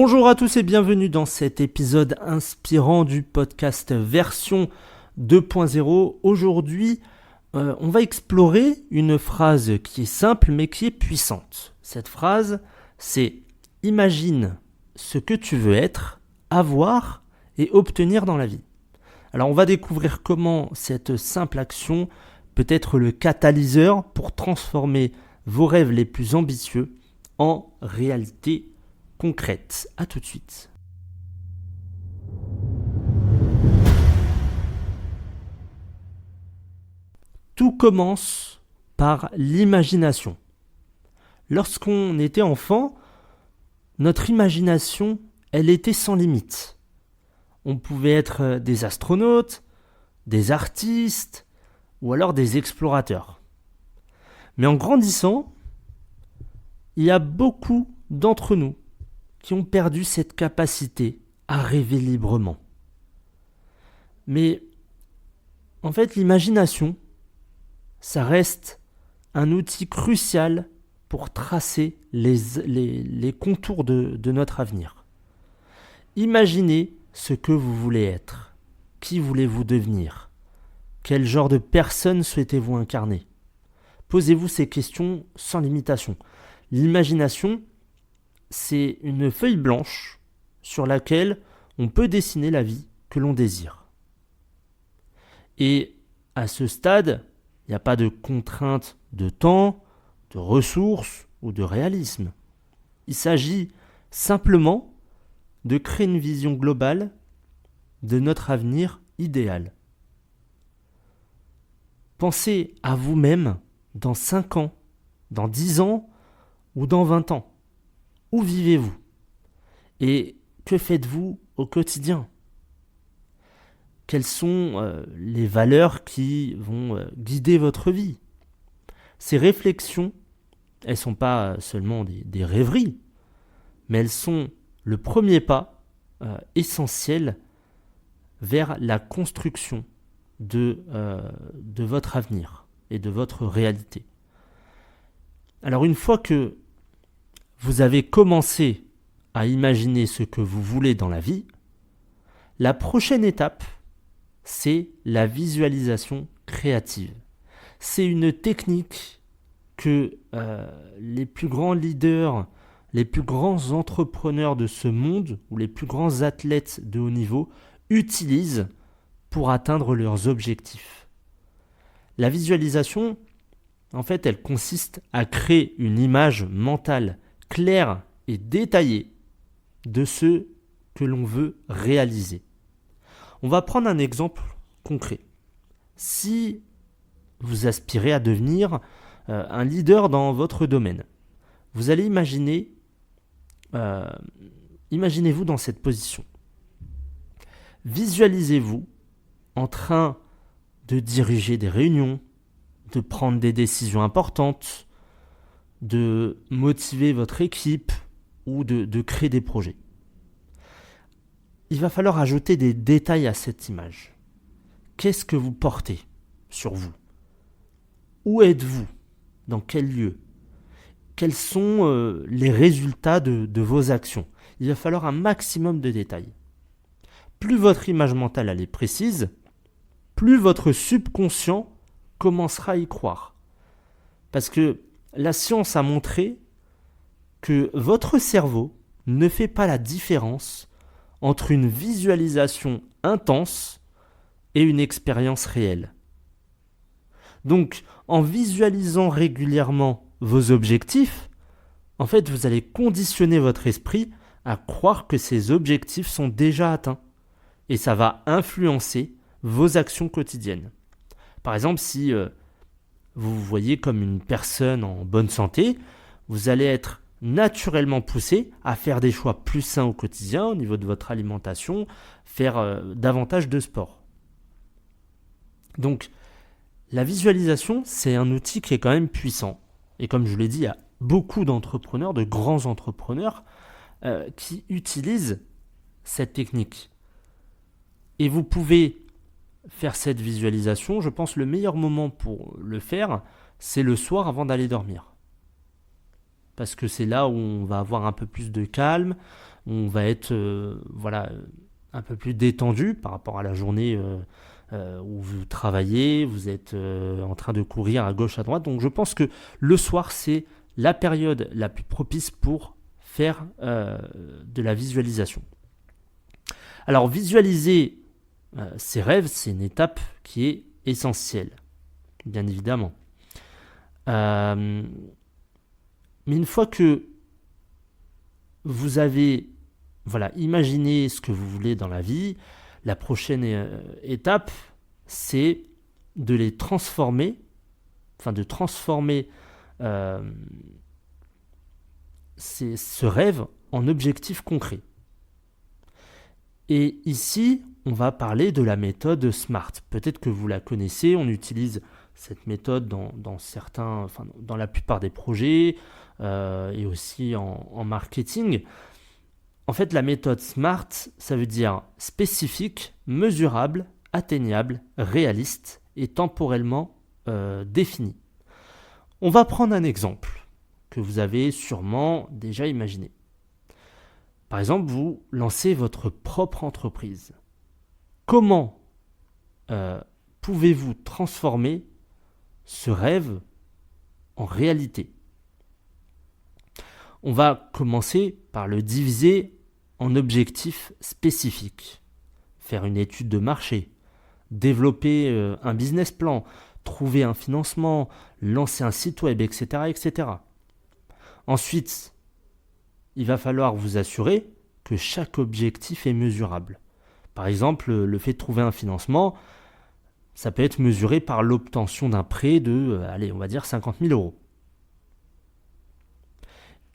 Bonjour à tous et bienvenue dans cet épisode inspirant du podcast version 2.0. Aujourd'hui, on va explorer une phrase qui est simple mais qui est puissante. Cette phrase, c'est « Imagine ce que tu veux être, avoir et obtenir dans la vie ». Alors on va découvrir comment cette simple action peut être le catalyseur pour transformer vos rêves les plus ambitieux en réalité concrète. À tout de suite. Tout commence par l'imagination. Lorsqu'on était enfant, notre imagination, elle était sans limite. On pouvait être des astronautes, des artistes ou alors des explorateurs. Mais en grandissant, il y a beaucoup d'entre nous qui ont perdu cette capacité à rêver librement. Mais en fait, l'imagination, ça reste un outil crucial pour tracer les contours de notre avenir. Imaginez ce que vous voulez être. Qui voulez-vous devenir? Quel genre de personne souhaitez-vous incarner? Posez-vous ces questions sans limitation. L'imagination, c'est une feuille blanche sur laquelle on peut dessiner la vie que l'on désire. Et à ce stade, il n'y a pas de contrainte de temps, de ressources ou de réalisme. Il s'agit simplement de créer une vision globale de notre avenir idéal. Pensez à vous-même dans 5 ans, dans 10 ans ou dans 20 ans. Où vivez-vous? Et que faites-vous au quotidien? Quelles sont les valeurs qui vont guider votre vie? Ces réflexions, elles ne sont pas seulement des rêveries, mais elles sont le premier pas essentiel vers la construction de votre avenir et de votre réalité. Alors une fois que vous avez commencé à imaginer ce que vous voulez dans la vie, la prochaine étape, c'est la visualisation créative. C'est une technique que les plus grands leaders, les plus grands entrepreneurs de ce monde ou les plus grands athlètes de haut niveau utilisent pour atteindre leurs objectifs. La visualisation, en fait, elle consiste à créer une image mentale claire et détaillée de ce que l'on veut réaliser. On va prendre un exemple concret. Si vous aspirez à devenir un leader dans votre domaine, vous allez imaginez-vous dans cette position. Visualisez-vous en train de diriger des réunions, de prendre des décisions importantes, de motiver votre équipe ou de créer des projets. Il va falloir ajouter des détails à cette image. Qu'est-ce que vous portez sur vous? Où êtes-vous? Dans quel lieu? Quels sont les résultats de vos actions? Il va falloir un maximum de détails. Plus votre image mentale elle est précise, plus votre subconscient commencera à y croire. Parce que la science a montré que votre cerveau ne fait pas la différence entre une visualisation intense et une expérience réelle. Donc, en visualisant régulièrement vos objectifs, en fait, vous allez conditionner votre esprit à croire que ces objectifs sont déjà atteints. Et ça va influencer vos actions quotidiennes. Par exemple, si vous vous voyez comme une personne en bonne santé, vous allez être naturellement poussé à faire des choix plus sains au quotidien au niveau de votre alimentation, faire davantage de sport. Donc, la visualisation, c'est un outil qui est quand même puissant. Et comme je l'ai dit, il y a beaucoup d'entrepreneurs, de grands entrepreneurs qui utilisent cette technique. Et vous pouvez faire cette visualisation, je pense le meilleur moment pour le faire, c'est le soir avant d'aller dormir. Parce que c'est là où on va avoir un peu plus de calme, on va être un peu plus détendu par rapport à la journée où vous travaillez, vous êtes en train de courir à gauche, à droite. Donc je pense que le soir, c'est la période la plus propice pour faire de la visualisation. Alors visualiser ses rêves, c'est une étape qui est essentielle, bien évidemment. Mais une fois que vous avez imaginé ce que vous voulez dans la vie, la prochaine étape, c'est de les transformer, de transformer ce rêve en objectif concret. Et ici, on va parler de la méthode SMART. Peut-être que vous la connaissez, on utilise cette méthode dans la plupart des projets et aussi en marketing. En fait, la méthode SMART, ça veut dire spécifique, mesurable, atteignable, réaliste et temporellement défini. On va prendre un exemple que vous avez sûrement déjà imaginé. Par exemple, vous lancez votre propre entreprise. Comment pouvez-vous transformer ce rêve en réalité ? On va commencer par le diviser en objectifs spécifiques. Faire une étude de marché, développer un business plan, trouver un financement, lancer un site web, etc., etc. Ensuite, il va falloir vous assurer que chaque objectif est mesurable. Par exemple, le fait de trouver un financement, ça peut être mesuré par l'obtention d'un prêt de, on va dire 50 000 euros.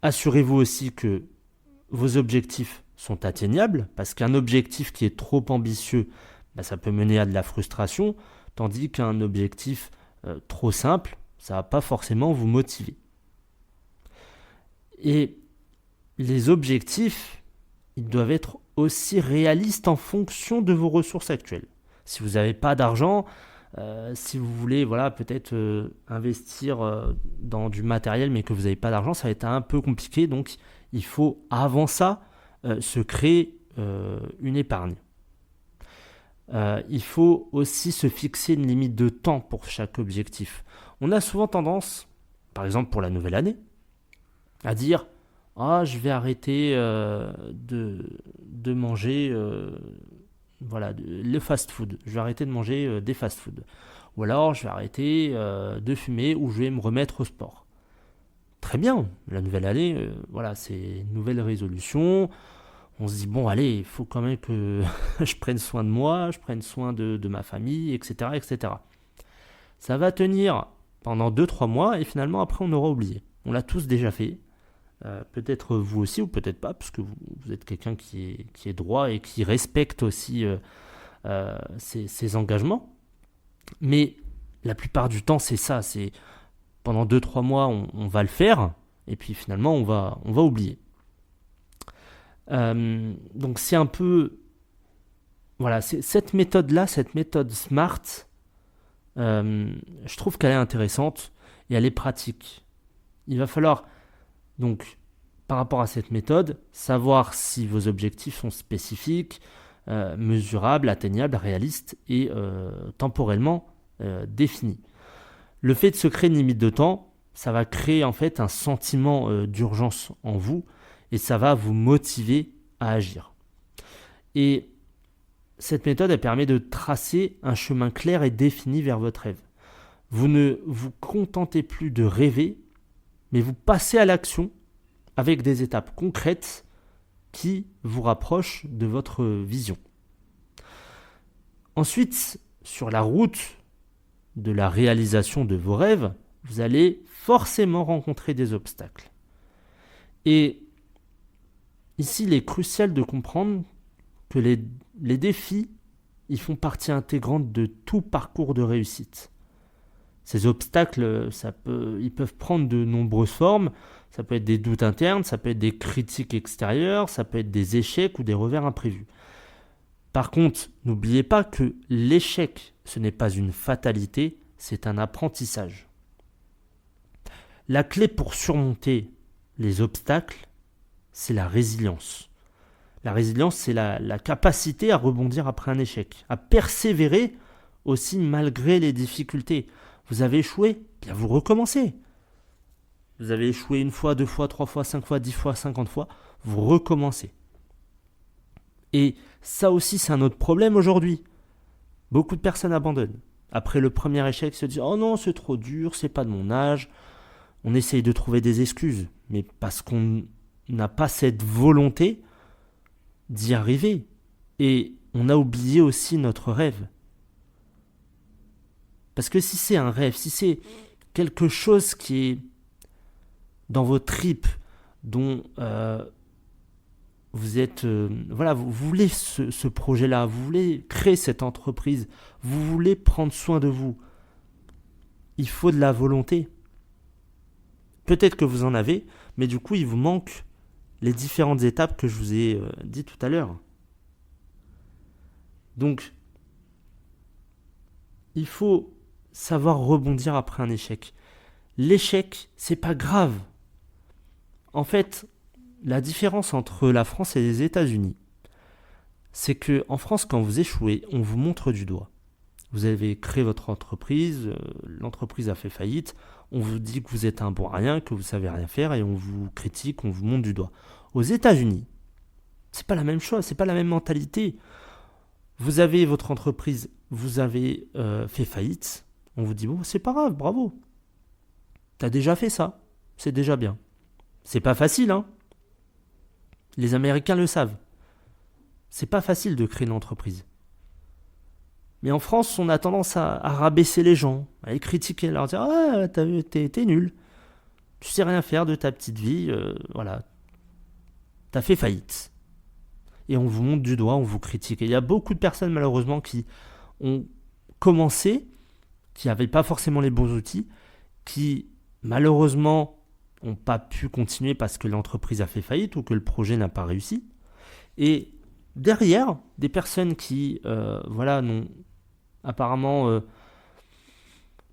Assurez-vous aussi que vos objectifs sont atteignables, parce qu'un objectif qui est trop ambitieux, ça peut mener à de la frustration, tandis qu'un objectif trop simple, ça ne va pas forcément vous motiver. Et les objectifs, ils doivent être aussi réalistes en fonction de vos ressources actuelles. Si vous n'avez pas d'argent, si vous voulez peut-être investir dans du matériel mais que vous n'avez pas d'argent, ça va être un peu compliqué. Donc il faut avant ça se créer une épargne. Il faut aussi se fixer une limite de temps pour chaque objectif. On a souvent tendance, par exemple pour la nouvelle année, à dire « je vais arrêter de manger le fast-food. Je vais arrêter de manger des fast-food. Ou alors, je vais arrêter de fumer ou je vais me remettre au sport. » Très bien, la nouvelle année, c'est une nouvelle résolution. On se dit, allez, il faut quand même que je prenne soin de moi, je prenne soin de ma famille, etc., etc. Ça va tenir pendant 2-3 mois et finalement, après, on aura oublié. On l'a tous déjà fait. Peut-être vous aussi ou peut-être pas, parce que vous êtes quelqu'un qui est droit et qui respecte aussi ses engagements. Mais la plupart du temps, c'est ça. C'est pendant 2-3 mois, on va le faire et puis finalement, on va oublier. Donc c'est un peu... c'est cette méthode-là, cette méthode SMART, je trouve qu'elle est intéressante et elle est pratique. Il va falloir... Donc, par rapport à cette méthode, savoir si vos objectifs sont spécifiques, mesurables, atteignables, réalistes et temporellement définis. Le fait de se créer une limite de temps, ça va créer en fait un sentiment d'urgence en vous et ça va vous motiver à agir. Et cette méthode, elle permet de tracer un chemin clair et défini vers votre rêve. Vous ne vous contentez plus de rêver, mais vous passez à l'action avec des étapes concrètes qui vous rapprochent de votre vision. Ensuite, sur la route de la réalisation de vos rêves, vous allez forcément rencontrer des obstacles. Et ici, il est crucial de comprendre que les défis, ils font partie intégrante de tout parcours de réussite. Ces obstacles, ils peuvent prendre de nombreuses formes. Ça peut être des doutes internes, ça peut être des critiques extérieures, ça peut être des échecs ou des revers imprévus. Par contre, n'oubliez pas que l'échec, ce n'est pas une fatalité, c'est un apprentissage. La clé pour surmonter les obstacles, c'est la résilience. La résilience, c'est la capacité à rebondir après un échec, à persévérer aussi malgré les difficultés. Vous avez échoué, bien vous recommencez. Vous avez échoué une fois, 2 fois, 3 fois, 5 fois, 10 fois, 50 fois, vous recommencez. Et ça aussi, c'est un autre problème aujourd'hui. Beaucoup de personnes abandonnent. Après le premier échec, se disent « Oh non, c'est trop dur, c'est pas de mon âge ». On essaye de trouver des excuses, mais parce qu'on n'a pas cette volonté d'y arriver. Et on a oublié aussi notre rêve. Parce que si c'est un rêve, si c'est quelque chose qui est dans vos tripes, dont vous êtes, vous voulez ce projet-là, vous voulez créer cette entreprise, vous voulez prendre soin de vous, il faut de la volonté. Peut-être que vous en avez, mais du coup, il vous manque les différentes étapes que je vous ai dit tout à l'heure. Donc, il faut savoir rebondir après un échec. L'échec, c'est pas grave. En fait, la différence entre la France et les États-Unis, c'est que en France, quand vous échouez, on vous montre du doigt. Vous avez créé votre entreprise, l'entreprise a fait faillite, on vous dit que vous êtes un bon à rien, que vous savez rien faire et on vous critique, on vous montre du doigt. Aux États-Unis, c'est pas la même chose, c'est pas la même mentalité. Vous avez votre entreprise, vous avez fait faillite, on vous dit bon, c'est pas grave, bravo. T'as déjà fait ça, c'est déjà bien. C'est pas facile, hein. Les Américains le savent. C'est pas facile de créer une entreprise. Mais en France, on a tendance à rabaisser les gens, à les critiquer, à leur dire « Ah, t'es nul. Tu sais rien faire de ta petite vie, voilà. T'as fait faillite. » Et on vous montre du doigt, on vous critique. Et il y a beaucoup de personnes, malheureusement, qui ont commencé, qui n'avaient pas forcément les bons outils, qui, malheureusement, n'ont pas pu continuer parce que l'entreprise a fait faillite ou que le projet n'a pas réussi. Et derrière, des personnes qui, n'ont apparemment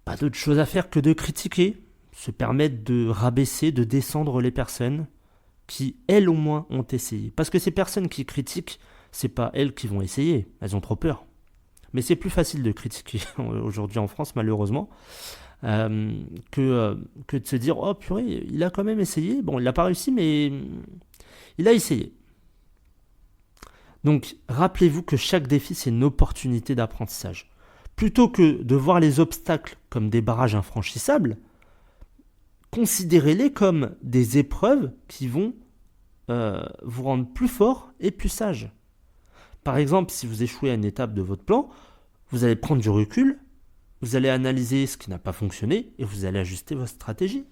pas d'autre chose à faire que de critiquer, se permettent de rabaisser, de descendre les personnes qui, elles au moins, ont essayé. Parce que ces personnes qui critiquent, c'est pas elles qui vont essayer, elles ont trop peur. Mais c'est plus facile de critiquer aujourd'hui en France, malheureusement, que de se dire « Oh purée, il a quand même essayé. Bon, il n'a pas réussi, mais il a essayé. » Donc, rappelez-vous que chaque défi, c'est une opportunité d'apprentissage. Plutôt que de voir les obstacles comme des barrages infranchissables, considérez-les comme des épreuves qui vont vous rendre plus fort et plus sage. Par exemple, si vous échouez à une étape de votre plan, vous allez prendre du recul, vous allez analyser ce qui n'a pas fonctionné et vous allez ajuster votre stratégie.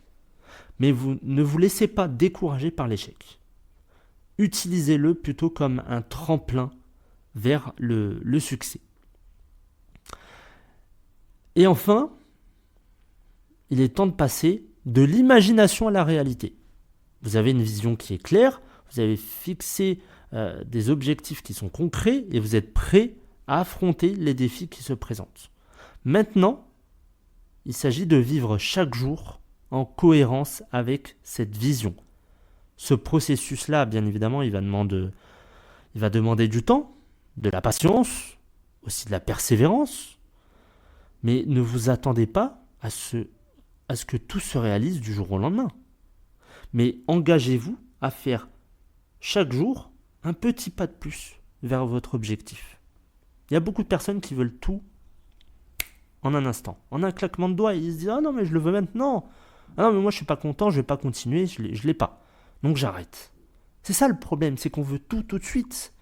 Mais vous ne vous laissez pas décourager par l'échec. Utilisez-le plutôt comme un tremplin vers le succès. Et enfin, il est temps de passer de l'imagination à la réalité. Vous avez une vision qui est claire, vous avez fixé des objectifs qui sont concrets et vous êtes prêt à affronter les défis qui se présentent. Maintenant, il s'agit de vivre chaque jour en cohérence avec cette vision. Ce processus-là, bien évidemment, il va demander du temps, de la patience, aussi de la persévérance. Mais ne vous attendez pas à ce que tout se réalise du jour au lendemain. Mais engagez-vous à faire chaque jour un petit pas de plus vers votre objectif. Il y a beaucoup de personnes qui veulent tout en un instant. En un claquement de doigts, ils se disent « Ah non, mais je le veux maintenant. Ah non, mais moi je ne suis pas content, je ne vais pas continuer, je ne l'ai pas. Donc j'arrête. » C'est ça le problème, c'est qu'on veut tout de suite.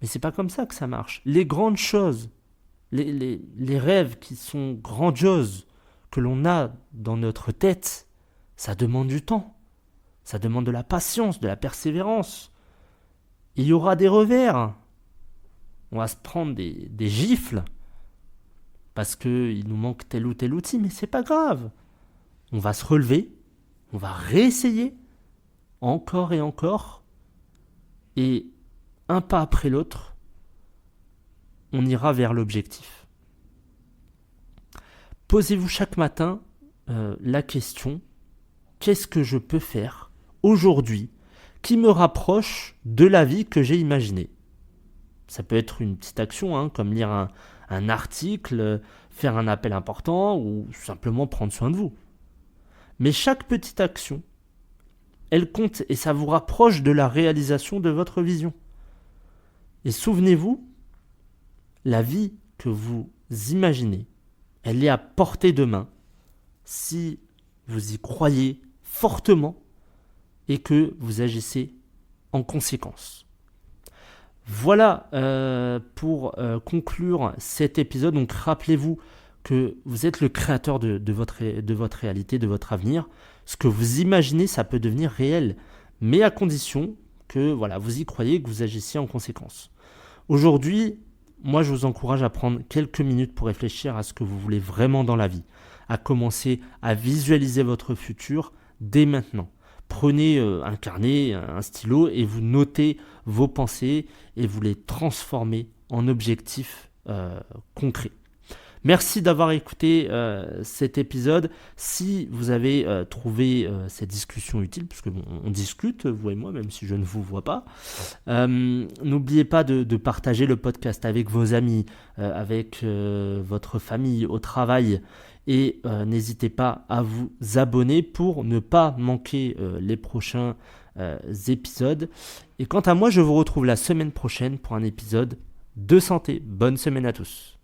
Mais c'est pas comme ça que ça marche. Les grandes choses, les rêves qui sont grandioses, que l'on a dans notre tête, ça demande du temps. Ça demande de la patience, de la persévérance. Il y aura des revers. On va se prendre des gifles parce qu'il nous manque tel ou tel outil, mais c'est pas grave. On va se relever, on va réessayer encore et encore, et un pas après l'autre, on ira vers l'objectif. Posez-vous chaque matin la question, qu'est-ce que je peux faire aujourd'hui? qui me rapproche de la vie que j'ai imaginée. Ça peut être une petite action, comme lire un article, faire un appel important ou simplement prendre soin de vous. Mais chaque petite action, elle compte et ça vous rapproche de la réalisation de votre vision. Et souvenez-vous, la vie que vous imaginez, elle est à portée de main si vous y croyez fortement et que vous agissez en conséquence. Voilà pour conclure cet épisode. Donc rappelez-vous que vous êtes le créateur de votre réalité, de votre avenir. Ce que vous imaginez, ça peut devenir réel, mais à condition que vous y croyez et que vous agissiez en conséquence. Aujourd'hui, moi je vous encourage à prendre quelques minutes pour réfléchir à ce que vous voulez vraiment dans la vie, à commencer à visualiser votre futur dès maintenant. Prenez un carnet, un stylo et vous notez vos pensées et vous les transformez en objectifs concrets. Merci d'avoir écouté cet épisode. Si vous avez trouvé cette discussion utile, puisque on discute, vous et moi, même si je ne vous vois pas, n'oubliez pas de partager le podcast avec vos amis, avec votre famille, au travail. Et n'hésitez pas à vous abonner pour ne pas manquer les prochains épisodes. Et quant à moi, je vous retrouve la semaine prochaine pour un épisode de santé. Bonne semaine à tous.